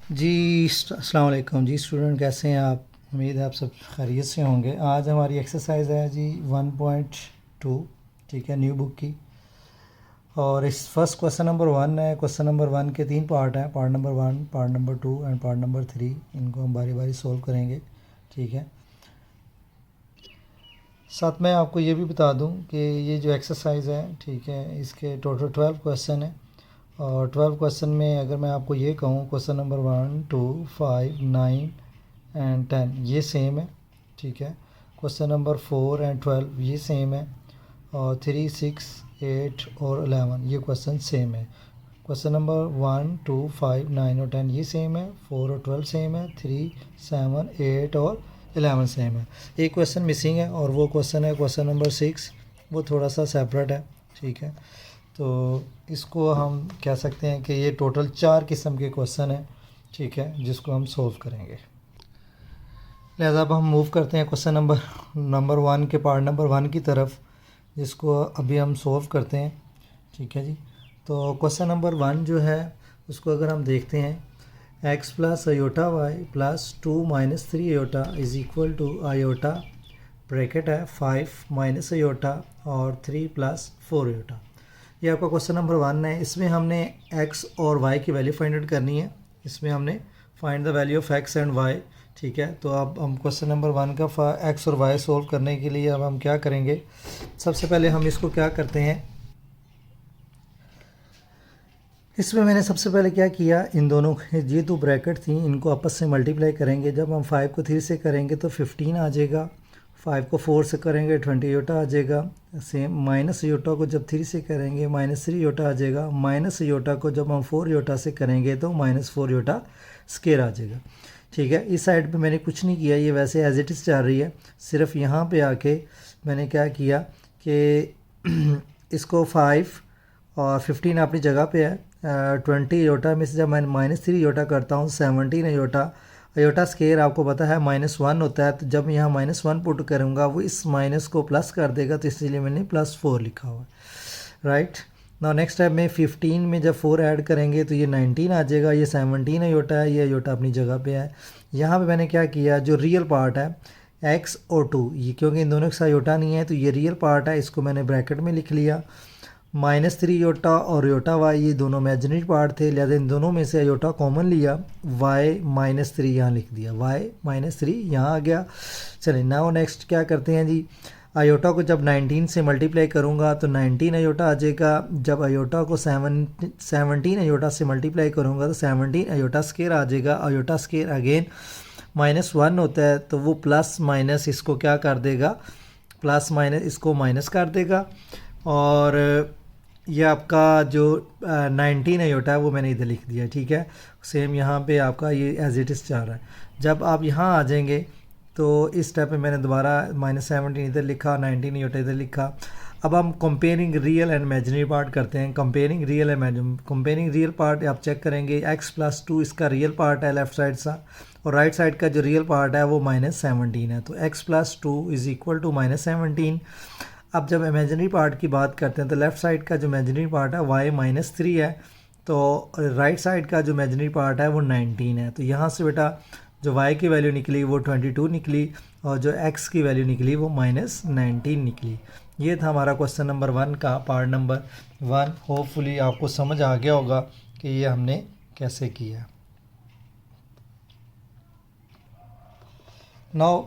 जी अस्सलाम वालेकुम जी स्टूडेंट, कैसे हैं आप? उम्मीद है आप सब खैरियत से होंगे। आज हमारी एक्सरसाइज है जी 1.2, ठीक है, न्यू बुक की। और इस फर्स्ट क्वेश्चन नंबर 1 है। क्वेश्चन नंबर 1 के 3 पार्ट हैं, part number 1, part number 2 and part number 3। इनको हम बारी बारी सोल्व करेंगे, ठीक है। साथ में आपको ये भी बता दूं कि ये जो एक्सरसाइज है, ठीक है, इसके टोटल 12 क्वेश्चन है। और 12 क्वेश्चन में अगर मैं आपको ये कहूँ, क्वेश्चन नंबर 1, 2, 5, 9 एंड 10 ये सेम है, ठीक है। क्वेश्चन नंबर 4 एंड 12 ये सेम है। और 3, 6, 8 और 11 ये क्वेश्चन सेम है। क्वेश्चन नंबर 1, 2, 5, 9 और 10 ये सेम है। 4 और 12 सेम है। 3, 7, 8 और 11 सेम है। एक क्वेश्चन मिसिंग है और वो क्वेश्चन है क्वेश्चन नंबर 6। वो थोड़ा सा सेपरेट है, ठीक है। तो इसको हम कह सकते हैं कि ये टोटल 4 किस्म के क्वेश्चन हैं, ठीक है, जिसको हम सोल्व करेंगे। लिहाजा अब हम मूव करते हैं क्वेश्चन नंबर 1 के पार्ट नंबर 1 की तरफ, जिसको अभी हम सोल्व करते हैं, ठीक है जी। तो क्वेश्चन नंबर 1 जो है उसको अगर हम देखते हैं, x plus iota y plus 2 minus 3 iota is equal to iota, bracket है 5 माइनस आयोटा और 3 प्लस 4 आयोटा। ये आपका क्वेश्चन नंबर 1 है। इसमें हमने x और y की वैल्यू फाइंड आउट करनी है। इसमें हमने find the value of x and y, ठीक है। तो अब हम क्वेश्चन नंबर 1 का x और y सोल्व करने के लिए अब हम क्या करेंगे, सबसे पहले हम इसको क्या करते हैं, इसमें मैंने सबसे पहले क्या किया, इन दोनों ये दो ब्रैकेट थी, इनको आपस से मल्टीप्लाई करेंगे। जब हम 5 को 3 से करेंगे तो 15 आ जाएगा। 5 को 4 से करेंगे 20 योटा आ जाएगा। सेम माइनस योटा को जब 3 से करेंगे -3 योटा आ जाएगा। माइनस योटा को जब हम 4 योटा से करेंगे तो -4 योटा स्केयर आ जाएगा, ठीक है। इस साइड पे मैंने कुछ नहीं किया, ये वैसे एज इट इज़ चल रही है। सिर्फ यहाँ पे आके मैंने क्या किया कि इसको 5 और 15 अपनी जगह पे है। 20 योटा में से जब मैं -3 योटा करता हूँ 17 योटा, योटा स्केयर आपको पता है -1 होता है। तो जब यहाँ -1 पुट करूँगा वो इस माइनस को प्लस कर देगा, तो इसलिए मैंने +4 लिखा हुआ है, राइट। ना नेक्स्ट स्टेप में 15 में जब 4 ऐड करेंगे तो ये 19 आ जाएगा। ये 17 योटा है, ये योटा अपनी जगह पे है। यहाँ पे मैंने क्या किया, जो रियल पार्ट है x और 2, ये क्योंकि इन दोनों के साथ योटा नहीं है तो ये रियल पार्ट है, इसको मैंने ब्रैकेट में लिख लिया। -3 योटा और योटा y ये दोनों इमेजिनरी पार्ट थे, लिहाजा इन दोनों में से योटा कॉमन लिया। y -3 यहाँ लिख दिया, y -3 यहाँ आ गया। चलिए नाउ नेक्स्ट क्या करते हैं जी, आयोटा को जब 19 से मल्टीप्लाई करूँगा तो 19 आयोटा आ जाएगा। जब आयोटा को 17 आयोटा से मल्टीप्लाई करूँगा तो 17 आयोटा स्केयर आ जाएगा। आयोटा स्केयर अगेन -1 होता है तो वो प्लस माइनस इसको क्या कर देगा, प्लस माइनस इसको माइनस कर देगा। और ये आपका जो 19 आयोटा है वो मैंने इधर लिख दिया, ठीक है। सेम यहाँ पे आपका ये एज इट इज़ चल रहा है। जब आप यहाँ आ जाएंगे तो इस स्टेप में मैंने दोबारा -17 इधर लिखा, 19 आयोटा इधर लिखा। अब हम comparing real and imaginary part करते हैं। कंपेयरिंग रियल पार्ट आप चेक करेंगे, x + 2 इसका रियल पार्ट है लेफ्ट साइड सा, और राइट साइड का जो रियल पार्ट है वो -17 है। तो x + 2 इज़ इक्वल टू -17। अब जब इमेजिनरी पार्ट की बात करते हैं तो लेफ़्ट साइड का जो इमेजिनरी पार्ट है y -3 है, तो राइट साइड का जो इमेजिनरी पार्ट है वो 19 है। तो यहाँ से बेटा जो y की वैल्यू निकली वो 22 निकली और जो x की वैल्यू निकली वो -19 निकली। ये था हमारा क्वेश्चन नंबर 1 का पार्ट नंबर 1। होपफुली आपको समझ आ गया होगा कि ये हमने कैसे किया। नाउ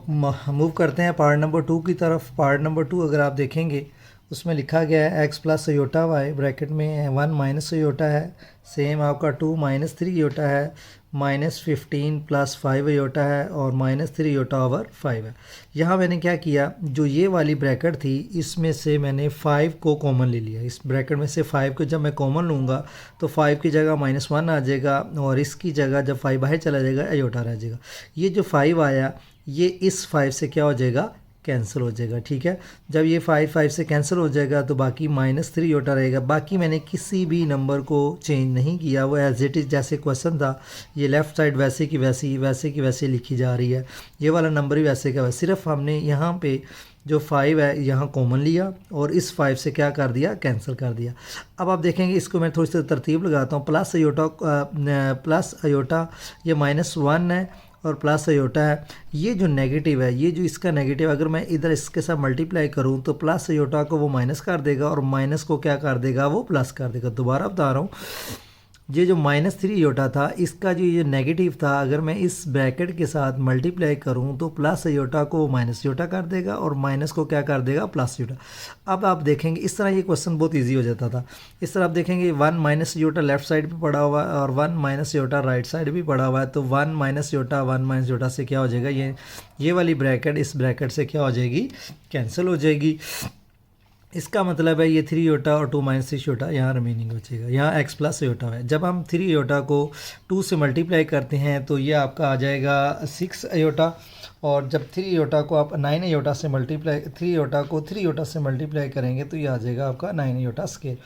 मूव करते हैं पार्ट नंबर 2 की तरफ। पार्ट नंबर 2 अगर आप देखेंगे उसमें लिखा गया है x plus iota y, bracket में 1 माइनस आयोटा है। सेम आपका 2 -3 आयोटा है, -15 + 5 आयोटा है और -3 आयोटा ओवर 5 है। यहाँ मैंने क्या किया, जो ये वाली ब्रैकेट थी इसमें से मैंने 5 को कॉमन ले लिया। इस ब्रैकेट में से 5 को जब मैं कॉमन लूँगा तो 5 की जगह -1 आ जाएगा और इसकी जगह जब 5 बाहर चला जाएगा आयोटा रह जाएगा। ये जो 5 आया ये इस 5 से क्या हो जाएगा, कैंसिल हो जाएगा, ठीक है। जब ये 5 से कैंसिल हो जाएगा तो बाकी -3 आयोटा रहेगा। बाकी मैंने किसी भी नंबर को चेंज नहीं किया, वो एज इट इज़ जैसे क्वेश्चन था। ये लेफ़्ट साइड वैसे की वैसी लिखी जा रही है, ये वाला नंबर भी वैसे का वैसे। सिर्फ हमने यहाँ पे जो 5 है यहाँ कॉमन लिया और इस 5 से क्या कर दिया, कैंसिल कर दिया। अब आप देखेंगे इसको मैं थोड़ी सी तरतीब लगाता हूँ। प्लस अयोटा ये -1 है और प्लस अयोटा है, ये जो नेगेटिव है, ये जो इसका नेगेटिव, अगर मैं इधर इसके साथ मल्टीप्लाई करूँ तो प्लस अयोटा को वो माइनस कर देगा और माइनस को क्या कर देगा, वो प्लस कर देगा। दोबारा बता रहा हूँ, ये जो -3 अयोटा था, इसका जो ये नेगेटिव था, अगर मैं इस ब्रैकेट के साथ मल्टीप्लाई करूं तो प्लस अयोटा को माइनस अयोटा कर देगा और माइनस को क्या कर देगा, प्लस अयोटा। अब आप देखेंगे इस तरह ये क्वेश्चन बहुत इजी हो जाता था। इस तरह आप देखेंगे 1 माइनस अयोटा लेफ्ट साइड पे पड़ा हुआ है और 1 माइनस अयोटा राइट साइड भी पड़ा हुआ है, तो 1 माइनस अयोटा से क्या हो जाएगा, ये वाली ब्रैकेट इस ब्रैकेट से क्या हो जाएगी, कैंसिल हो जाएगी। इसका मतलब है ये 3 अयोटा और 2 माइनस 3 अयोटा यहाँ रिमेनिंग बचेगा, यहाँ x प्लस अयोटा है। जब हम 3 अयोटा को 2 से मल्टीप्लाई करते हैं तो ये आपका आ जाएगा 6 अयोटा, और जब 3 अयोटा को आप 9 अयोटा से मल्टीप्लाई 3 अयोटा को 3 अयोटा से मल्टीप्लाई करेंगे तो ये आ जाएगा आपका 9 अयोटा स्केयर।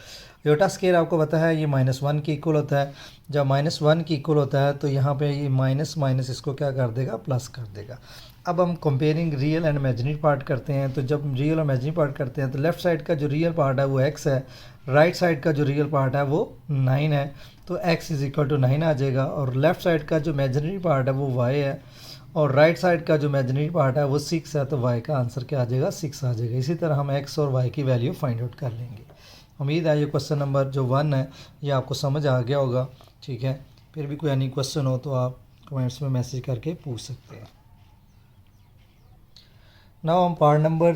अयोटा स्केयर आपको पता है ये -1 के इक्वल होता है। जब -1 के इक्वल होता है तो यहाँ पे ये माइनस माइनस इसको क्या कर देगा, प्लस कर देगा। अब हम comparing real and imaginary part करते हैं, तो जब रियल और इमेजिनरी पार्ट करते हैं तो लेफ़्ट साइड का जो रियल पार्ट है वो x है, राइट साइड का जो रियल पार्ट है वो 9 है, तो x = 9 आ जाएगा। और लेफ़्ट साइड का जो इमेजिनरी पार्ट है वो y है और राइट साइड का जो इमेजिनरी पार्ट है वो 6 है, तो y का आंसर क्या आ जाएगा, 6 आ जाएगा। इसी तरह हम x और y की वैल्यू फाइंड आउट कर लेंगे। उम्मीद है ये क्वेश्चन नंबर जो 1 है ये आपको समझ आ गया होगा, ठीक है। फिर भी कोई अन्य क्वेश्चन हो तो आप कमेंट्स में मैसेज करके पूछ सकते हैं। नाउ हम क्वेश्चन नंबर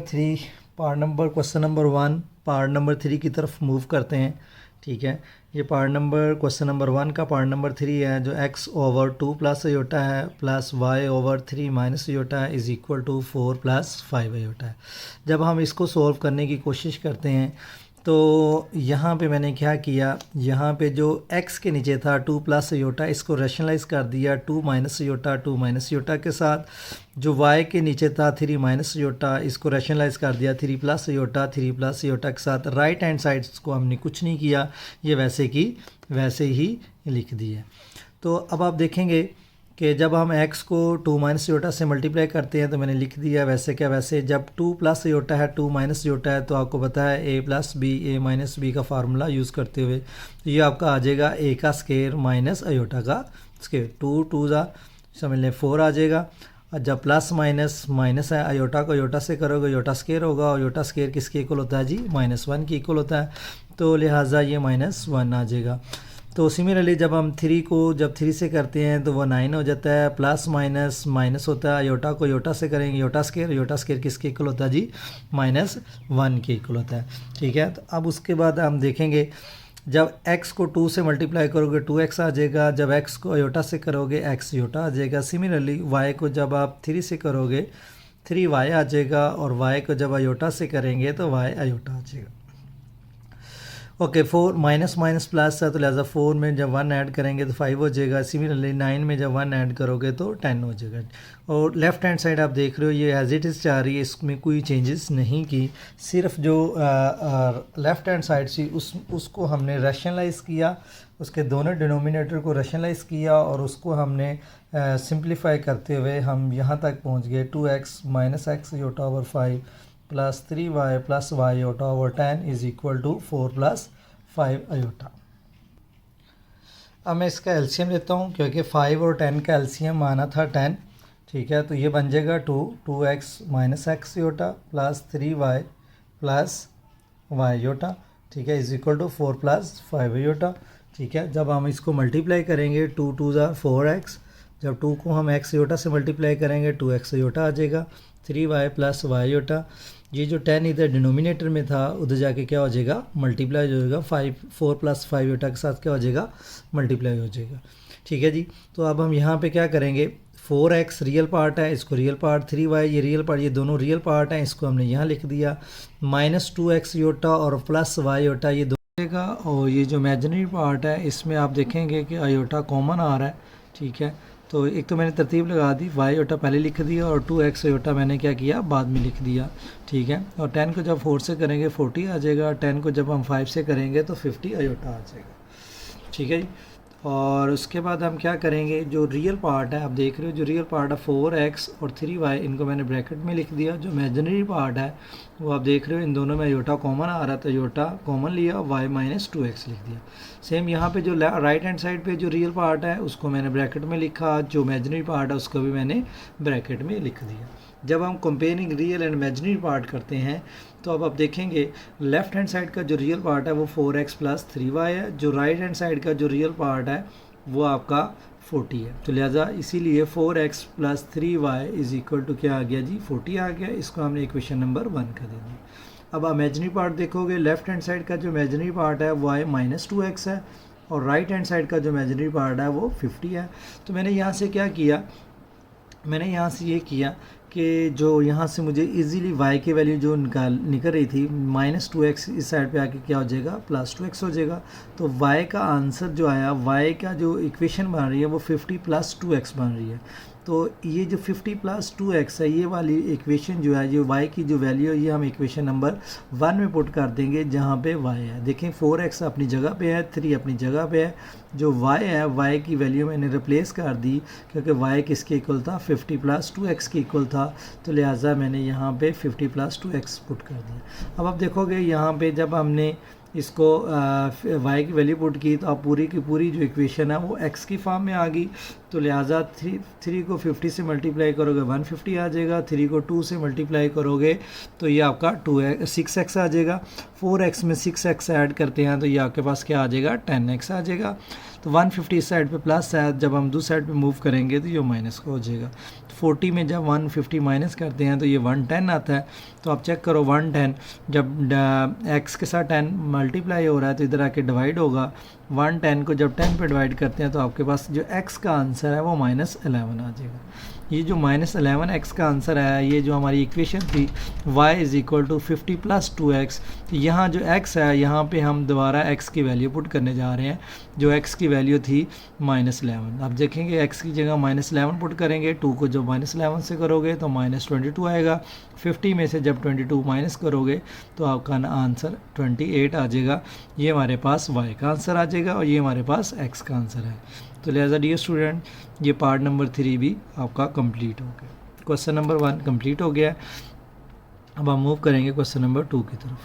1 पार्ट नंबर 3 की तरफ मूव करते हैं, ठीक है। ये क्वेश्चन नंबर 1 का पार्ट नंबर 3 है, जो x/2 प्लस अयोटा है प्लस y/3 माइनस अयोटा है इज़ इक्वल टू 4 + 5 अयोटा है। जब हम इसको सॉल्व करने की कोशिश करते हैं तो यहाँ पे मैंने क्या किया, यहाँ पे जो x के नीचे था 2 प्लस अयोटा, इसको रैशनलाइज कर दिया 2 माइनस अयोटा के साथ। जो y के नीचे था 3 माइनस अयोटा, इसको रैशनलाइज कर दिया 3 प्लस अयोटा के साथ। राइट हैंड साइड्स को हमने कुछ नहीं किया, ये वैसे ही लिख दिए। तो अब आप देखेंगे कि जब हम x को 2 माइनस अयोटा से मल्टीप्लाई करते हैं तो मैंने लिख दिया वैसे क्या वैसे। जब 2 प्लस अयोटा है 2 माइनस अयोटा है तो आपको पता है a plus b a minus b का फार्मूला यूज़ करते हुए तो ये आपका आ जाएगा a का स्केयर माइनस अयोटा का स्केयर। 2 2 समझ लें 4 आ जाएगा। और जब प्लस माइनस माइनस है, अयोटा को अयोटा से करोगे अयोटा स्केयर होगा और अयोटा स्केयर किसके इक्वल होता है जी, -1 के इक्वल होता है, तो लिहाजा ये -1 आ जाएगा। तो सिमिलरली जब हम 3 को 3 से करते हैं तो वो 9 हो जाता है, प्लस माइनस माइनस होता है, अयोटा को अयोटा से करेंगे अयोटा स्केयर किसके इक्वल होता है जी, -1 के इक्वल होता है, ठीक है। तो अब उसके बाद हम देखेंगे जब x को 2 से मल्टीप्लाई करोगे 2x आ जाएगा, जब x को अयोटा से करोगे x अयोटा आ जाएगा। सिमिलरली y को जब आप 3 से करोगे 3y आ जाएगा और y को जब अयोटा से करेंगे तो y अयोटा आ जाएगा। ओके 4 माइनस माइनस प्लस है तो लिहाजा 4 में जब 1 ऐड करेंगे तो 5 हो जाएगा। सिमिलरली 9 में जब 1 ऐड करोगे तो 10 हो जाएगा। और लेफ़्ट हैंड साइड आप देख रहे हो ये एज इट इज़ जा रही है, इसमें कोई चेंजेस नहीं की, सिर्फ जो लेफ़्ट हैंड साइड सी उसको हमने रैशनलाइज़ किया, उसके दोनों डिनोमिनेटर को रैशनलाइज़ किया और उसको हमने सिंप्लीफाई करते हुए हम यहाँ तक पहुँच गए 2x minus x iota over 5 plus 3y plus y iota over 10 is equal to 4 + 5 iota. अब मैं इसका एलसीएम लेता हूँ क्योंकि 5 और 10 का एलसीएम आना था 10, ठीक है। तो ये बन जाएगा 2x minus x iota plus 3y plus y iota, ठीक है, इज़ इक्वल टू 4 + 5 अयोटा, ठीक है। जब हम इसको मल्टीप्लाई करेंगे 2 2 4x, जब 2 को हम x अयोटा से मल्टीप्लाई करेंगे 2x अयोटा आ जाएगा, 3y प्लस y अयोटा। ये जो 10 इधर डिनोमिनेटर में था उधर जाके क्या हो जाएगा, मल्टीप्लाई हो जाएगा 4 + 5 अयोटा के साथ क्या हो जाएगा, मल्टीप्लाई हो जाएगा, ठीक है जी। तो अब हम यहाँ पे क्या करेंगे, 4x रियल पार्ट है, इसको रियल पार्ट, 3y ये रियल पार्ट, ये दोनों रियल पार्ट हैं, इसको हमने यहाँ लिख दिया, -2x अयोटा और प्लस y अयोटा ये दोगा। और ये जो इमेजिनरी पार्ट है इसमें आप देखेंगे कि अयोटा कॉमन आ रहा है, ठीक है। तो एक तो मैंने तरतीब लगा दी, y अयोटा पहले लिख दिया और 2x अयोटा मैंने क्या किया, बाद में लिख दिया, ठीक है। और 10 को जब 4 से करेंगे 40 आ जाएगा, 10 को जब हम 5 से करेंगे तो 50 अयोटा आ जाएगा, ठीक है जी। और उसके बाद हम क्या करेंगे, जो रियल पार्ट है आप देख रहे हो, जो रियल पार्ट है 4x और 3y, इनको मैंने ब्रैकेट में लिख दिया। जो इमेजिनरी पार्ट है वो आप देख रहे हो, इन दोनों में योटा कॉमन आ रहा था, योटा कॉमन लिया, y माइनस 2x लिख दिया। सेम यहाँ पे जो राइट हैंड साइड पे जो रियल पार्ट है उसको मैंने ब्रैकेट में लिखा, जो इमेजिनरी पार्ट है उसको भी मैंने ब्रैकेट में लिख दिया। जब हम comparing real and imaginary part करते हैं तो अब आप देखेंगे लेफ्ट हैंड साइड का जो रियल पार्ट है वो 4x प्लस 3y है, जो राइट हैंड साइड का जो रियल पार्ट है वो आपका 40 है। तो लिहाजा इसीलिए 4x plus 3y is equal to क्या आ गया जी, 40 आ गया। इसको हमने इक्वेशन नंबर 1 का दे दिया। अब इमेजिनरी पार्ट देखोगे, लेफ्ट हैंड साइड का जो इमेजिनरी पार्ट है y माइनस 2x है और राइट हैंड साइड का जो इमेजिनरी पार्ट है वो 50 है। तो मैंने यहाँ से क्या किया, मैंने यहाँ से ये किया कि जो यहाँ से मुझे इजीली y की वैल्यू जो निकल रही थी माइनस 2x, इस साइड पे आके क्या हो जाएगा, प्लस 2x हो जाएगा। तो y का आंसर जो आया, y का जो इक्वेशन बन रही है वो 50 प्लस 2x बन रही है। तो ये जो 50 प्लस 2x है, ये वाली इक्वेशन जो है, ये y की जो वैल्यू है, ये हम इक्वेशन नंबर 1 में पुट कर देंगे जहाँ पे y है। देखें 4x अपनी जगह पे है, 3 अपनी जगह पे है, जो y है y की वैल्यू मैंने रिप्लेस कर दी क्योंकि y किसके इक्वल था, 50 प्लस 2x के इक्वल था। तो लिहाजा मैंने यहाँ पे 50 प्लस 2x पुट कर दिया। अब आप देखोगे यहाँ पे जब हमने इसको y की वैल्यू पुट की तो अब पूरी की पूरी जो इक्वेशन है वो x की फॉर्म में आ गई। तो लिहाजा 3 को 50 से मल्टीप्लाई करोगे 150 आ जाएगा, 3 को 2 से मल्टीप्लाई करोगे तो ये आपका 6x आ जाएगा। 4x में 6x ऐड करते हैं तो ये आपके पास क्या आ जाएगा, 10x आ जाएगा। तो 150 इस साइड पे प्लस है, जब हम दूसरी साइड पे मूव करेंगे तो ये माइनस का हो जाएगा। 40 में जब 150 माइनस करते हैं तो ये 110 आता है। तो आप चेक करो 110 जब x के साथ 10 मल्टीप्लाई हो रहा है तो इधर आके डिवाइड होगा। 110 को जब 10 पे डिवाइड करते हैं तो आपके पास जो x का आंसर है वो -11 आ जाएगा। ये जो -11 x का आंसर है, ये जो हमारी इक्वेशन थी y is equal to 50 plus 2x, तो यहाँ जो x है यहाँ पे हम दोबारा x की वैल्यू पुट करने जा रहे हैं, जो x की वैल्यू थी -11। अब देखेंगे x की जगह -11 पुट करेंगे, 2 को जब -11 से करोगे तो -22 आएगा। 50 में से जब 22 माइनस करोगे तो आपका आंसर 28 आ जाएगा। ये हमारे पास y का आंसर आ जाएगा और ये हमारे पास x का आंसर है। तो लिहाजा डियर स्टूडेंट, ये पार्ट नंबर 3 भी आपका कंप्लीट हो गया। क्वेश्चन नंबर 1 कंप्लीट हो गया। अब हम मूव करेंगे क्वेश्चन नंबर 2 की तरफ।